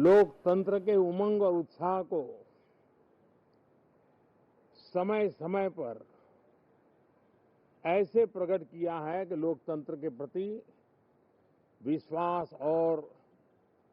लोकतंत्र के उमंग और उत्साह को समय समय पर ऐसे प्रकट किया है कि लोकतंत्र के प्रति विश्वास और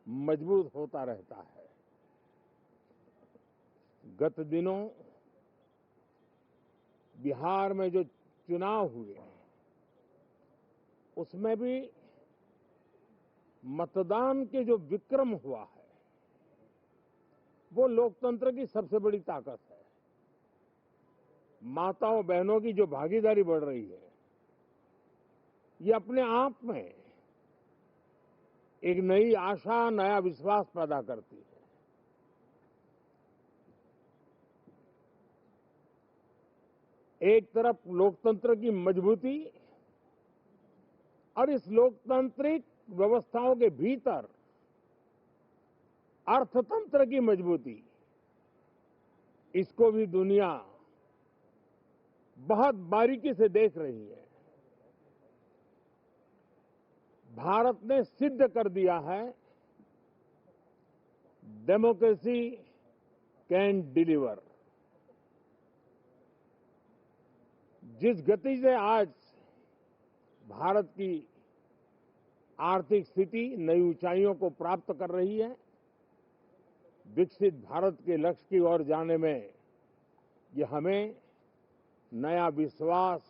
मजबूत होता रहता है। गत दिनों बिहार में जो चुनाव हुए उसमें भी मतदान के जो विक्रम हुआ है वो लोकतंत्र की सबसे बड़ी ताकत है। माताओं बहनों की जो भागीदारी बढ़ रही है ये अपने आप में एक नई आशा, नया विश्वास पैदा करती है। एक तरफ लोकतंत्र की मजबूती और इस लोकतांत्रिक व्यवस्थाओं के भीतर अर्थतंत्र की मजबूती, इसको भी दुनिया बहुत बारीकी से देख रही है। भारत ने सिद्ध कर दिया है डेमोक्रेसी कैन डिलीवर। जिस गति से आज भारत की आर्थिक स्थिति नई ऊंचाइयों को प्राप्त कर रही है, विकसित भारत के लक्ष्य की ओर जाने में ये हमें नया विश्वास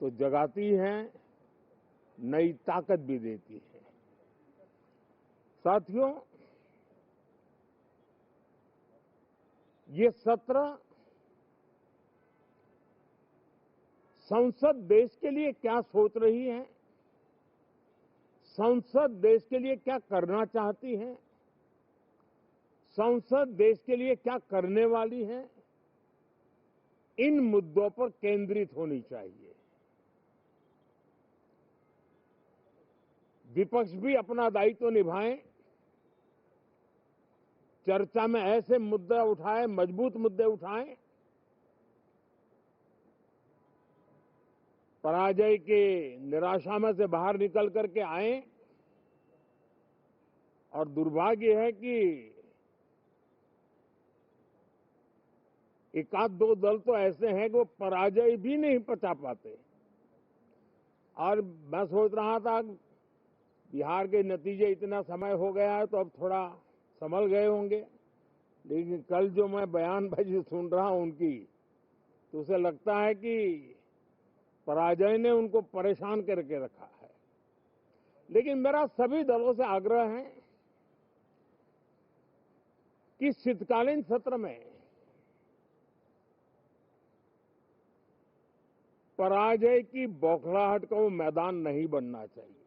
तो जगाती है, नई ताकत भी देती है। साथियों, ये सत्र संसद देश के लिए क्या सोच रही है, संसद देश के लिए क्या करना चाहती है, संसद देश के लिए क्या करने वाली है, इन मुद्दों पर केंद्रित होनी चाहिए। विपक्ष भी अपना दायित्व निभाएं, चर्चा में ऐसे मुद्दे उठाएं, मजबूत मुद्दे उठाएं, पराजय के निराशा में से बाहर निकल करके आए। और दुर्भाग्य है कि एक आध दो दल तो ऐसे हैं कि वो पराजय भी नहीं पचा पाते। और मैं सोच रहा था बिहार के नतीजे इतना समय हो गया है तो अब थोड़ा संभल गए होंगे, लेकिन कल जो मैं बयानबाजी सुन रहा हूं उनकी, तो उसे लगता है कि पराजय ने उनको परेशान करके रखा है। लेकिन मेरा सभी दलों से आग्रह है कि शीतकालीन सत्र में पराजय की बौखलाहट का वो मैदान नहीं बनना चाहिए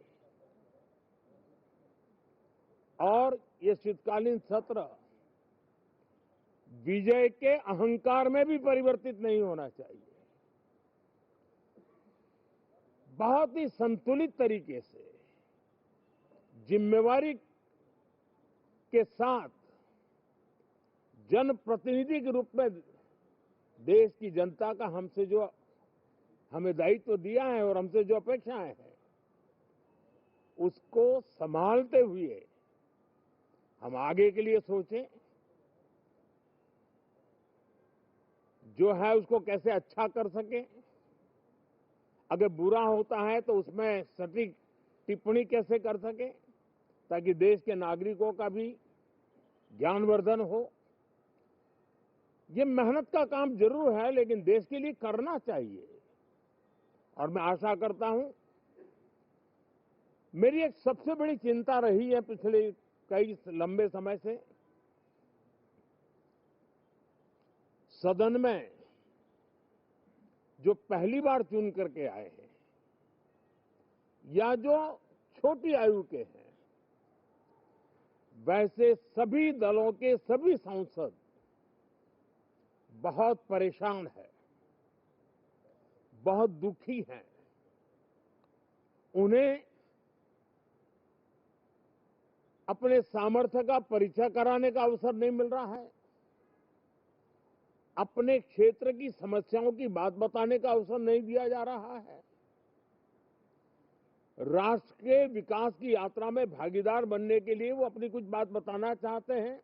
और ये शीतकालीन सत्र विजय के अहंकार में भी परिवर्तित नहीं होना चाहिए। बहुत ही संतुलित तरीके से जिम्मेवारी के साथ जनप्रतिनिधि के रूप में देश की जनता का हमसे जो हमें दायित्व दिया है और हमसे जो अपेक्षाएं हैं उसको संभालते हुए हम आगे के लिए सोचें, जो है उसको कैसे अच्छा कर सकें। अगर बुरा होता है तो उसमें सटीक टिप्पणी कैसे कर सकें ताकि देश के नागरिकों का भी ज्ञानवर्धन हो। ये मेहनत का काम जरूर है लेकिन देश के लिए करना चाहिए। और मैं आशा करता हूं, मेरी एक सबसे बड़ी चिंता रही है पिछले कई लंबे समय से, सदन में जो पहली बार चुन करके आए हैं या जो छोटी आयु के हैं, वैसे सभी दलों के सभी सांसद बहुत परेशान हैं, बहुत दुखी हैं। उन्हें अपने सामर्थ्य का परिचय कराने का अवसर नहीं मिल रहा है, अपने क्षेत्र की समस्याओं की बात बताने का अवसर नहीं दिया जा रहा है। राष्ट्र के विकास की यात्रा में भागीदार बनने के लिए वो अपनी कुछ बात बताना चाहते हैं,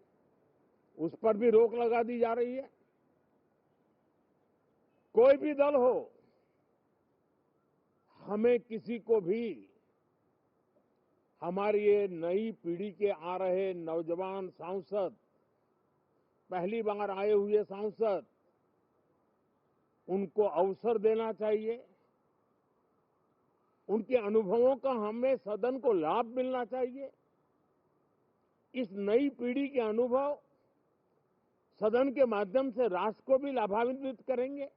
उस पर भी रोक लगा दी जा रही है। कोई भी दल हो, हमें किसी को भी हमारी ये नई पीढ़ी के आ रहे नौजवान सांसद, पहली बार आए हुए सांसद, उनको अवसर देना चाहिए। उनके अनुभवों का हमें सदन को लाभ मिलना चाहिए। इस नई पीढ़ी के अनुभव सदन के माध्यम से राष्ट्र को भी लाभान्वित करेंगे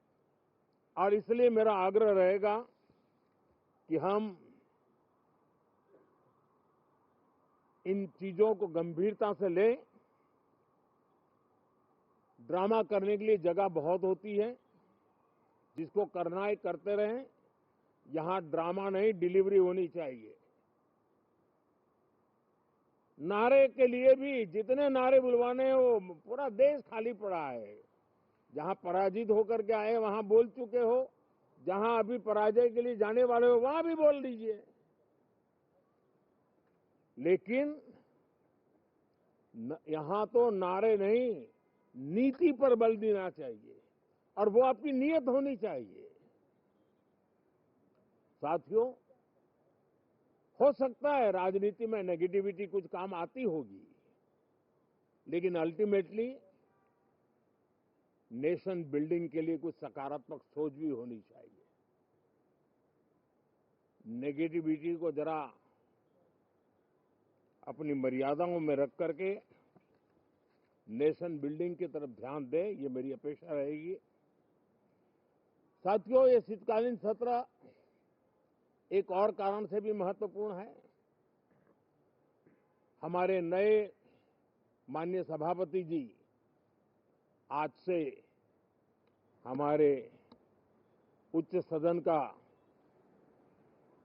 और इसलिए मेरा आग्रह रहेगा कि हम इन चीजों को गंभीरता से लें। ड्रामा करने के लिए जगह बहुत होती है, जिसको करना है करते रहें। यहां ड्रामा नहीं, डिलीवरी होनी चाहिए। नारे के लिए भी जितने नारे बुलवाने हैं, वो पूरा देश खाली पड़ा है। जहां पराजित होकर के आए वहां बोल चुके हो, जहां अभी पराजय के लिए जाने वाले हो वहां भी बोल दीजिए, लेकिन यहां तो नारे नहीं, नीति पर बल देना चाहिए और वो आपकी नीयत होनी चाहिए। साथियों, हो सकता है राजनीति में नेगेटिविटी कुछ काम आती होगी, लेकिन अल्टीमेटली नेशन बिल्डिंग के लिए कुछ सकारात्मक सोच भी होनी चाहिए। नेगेटिविटी को जरा अपनी मर्यादाओं में रख करके नेशन बिल्डिंग की तरफ ध्यान दें, ये मेरी अपेक्षा रहेगी। साथियों, ये शीतकालीन सत्र एक और कारण से भी महत्वपूर्ण है। हमारे नए माननीय सभापति जी आज से हमारे उच्च सदन का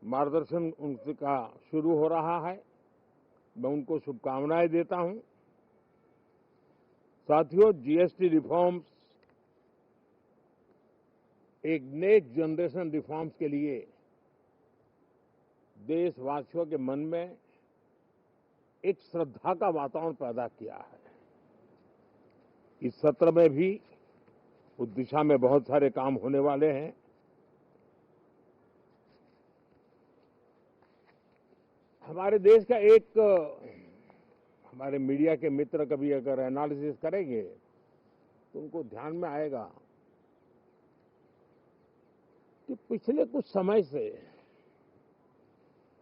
मार्गदर्शन उनका शुरू हो रहा है। मैं उनको शुभकामनाएं देता हूं। साथियों, जीएसटी रिफॉर्म्स एक नेक्स्ट जनरेशन रिफॉर्म्स के लिए देशवासियों के मन में एक श्रद्धा का वातावरण पैदा किया है। इस सत्र में भी उस दिशा में बहुत सारे काम होने वाले हैं। हमारे देश का एक हमारे मीडिया के मित्र कभी अगर एनालिसिस करेंगे तो उनको ध्यान में आएगा कि पिछले कुछ समय से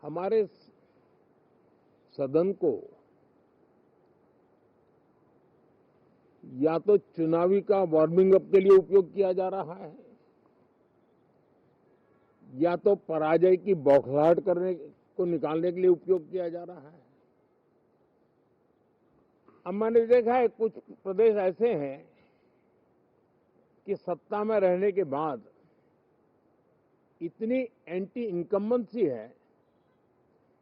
हमारे सदन को या तो चुनावी का वार्मिंग अप के लिए उपयोग किया जा रहा है, या तो पराजय की बौखलाहट करने को निकालने के लिए उपयोग किया जा रहा है। अब मैंने देखा है कुछ प्रदेश ऐसे हैं कि सत्ता में रहने के बाद इतनी एंटी इनकम्बेंसी है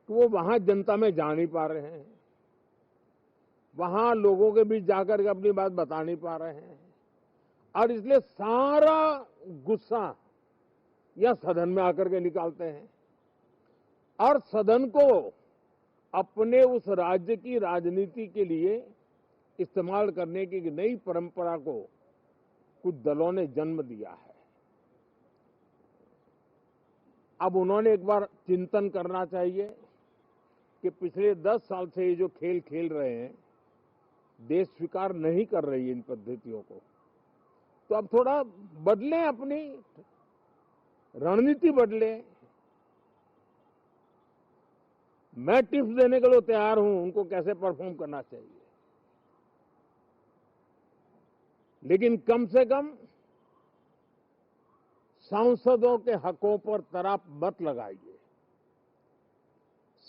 कि वो वहां जनता में जा नहीं पा रहे हैं, वहां लोगों के बीच जाकर के अपनी बात बता नहीं पा रहे हैं, और इसलिए सारा गुस्सा या सदन में आकर के निकालते हैं और सदन को अपने उस राज्य की राजनीति के लिए इस्तेमाल करने की नई परंपरा को कुछ दलों ने जन्म दिया है। अब उन्होंने एक बार चिंतन करना चाहिए कि पिछले 10 साल से ये जो खेल खेल रहे हैं, देश स्वीकार नहीं कर रही है इन पद्धतियों को, तो अब थोड़ा बदलें, अपनी रणनीति बदलें। मैं टिप्स देने के लिए तैयार हूं उनको कैसे परफॉर्म करना चाहिए, लेकिन कम से कम सांसदों के हकों पर तराप मत लगाइए।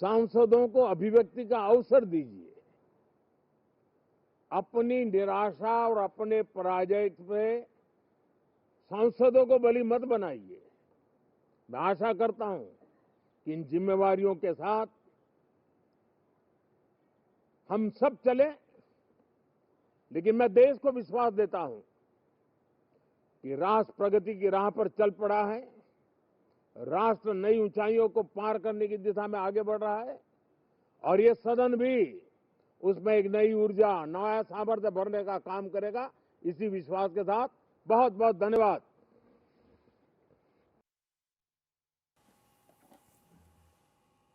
सांसदों को अभिव्यक्ति का अवसर दीजिए। अपनी निराशा और अपने पराजय पे सांसदों को बलि मत बनाइए। मैं आशा करता हूं कि इन जिम्मेवारियों के साथ हम सब चलें, लेकिन मैं देश को विश्वास देता हूं कि राष्ट्र प्रगति की राह पर चल पड़ा है। राष्ट्र नई ऊंचाइयों को पार करने की दिशा में आगे बढ़ रहा है और ये सदन भी उसमें एक नई ऊर्जा, नया सामर्थ्य भरने का काम करेगा, इसी विश्वास के साथ बहुत बहुत धन्यवाद।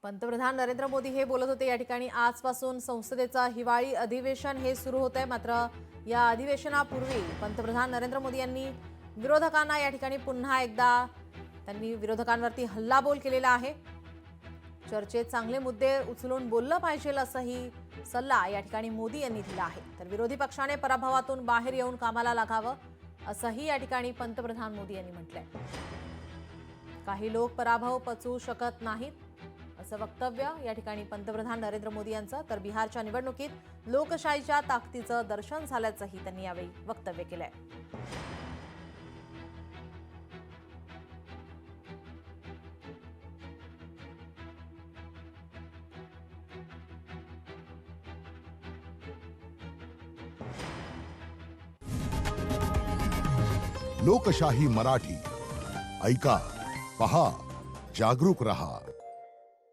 पंतप्रधान नरेंद्र मोदी हे बोलत होते। या ठिकाणी आजपासून संसदेचं हिवाळी अधिवेशन हे सुरू होत आहे। मात्र या अधिवेशनापूर्वी पंतप्रधान नरेंद्र मोदी यांनी विरोधकांना या ठिकाणी पुन्हा एकदा त्यांनी विरोधकांवरती हल्लाबोल केलेला आहे। चर्चेत चांगले मुद्दे उचलून बोललं पाहिजे असंही सल्ला या ठिकाणी मोदी यांनी दिला आहे। तर विरोधी पक्षाने पराभवातून बाहेर येऊन कामाला लागावं असंही या ठिकाणी पंतप्रधान मोदी यांनी म्हटलंय। काही लोक पराभव पचवू शकत नाहीत असं वक्तव्य या ठिकाणी पंतप्रधान नरेंद्र मोदी यांचं। तर बिहारच्या निवडणुकीत लोकशाहीच्या ताकदीचं दर्शन झाल्याचंही त्यांनी यावेळी वक्तव्य केलंय। लोकशाही मराठी ऐका, पहा, जागरूक रहा।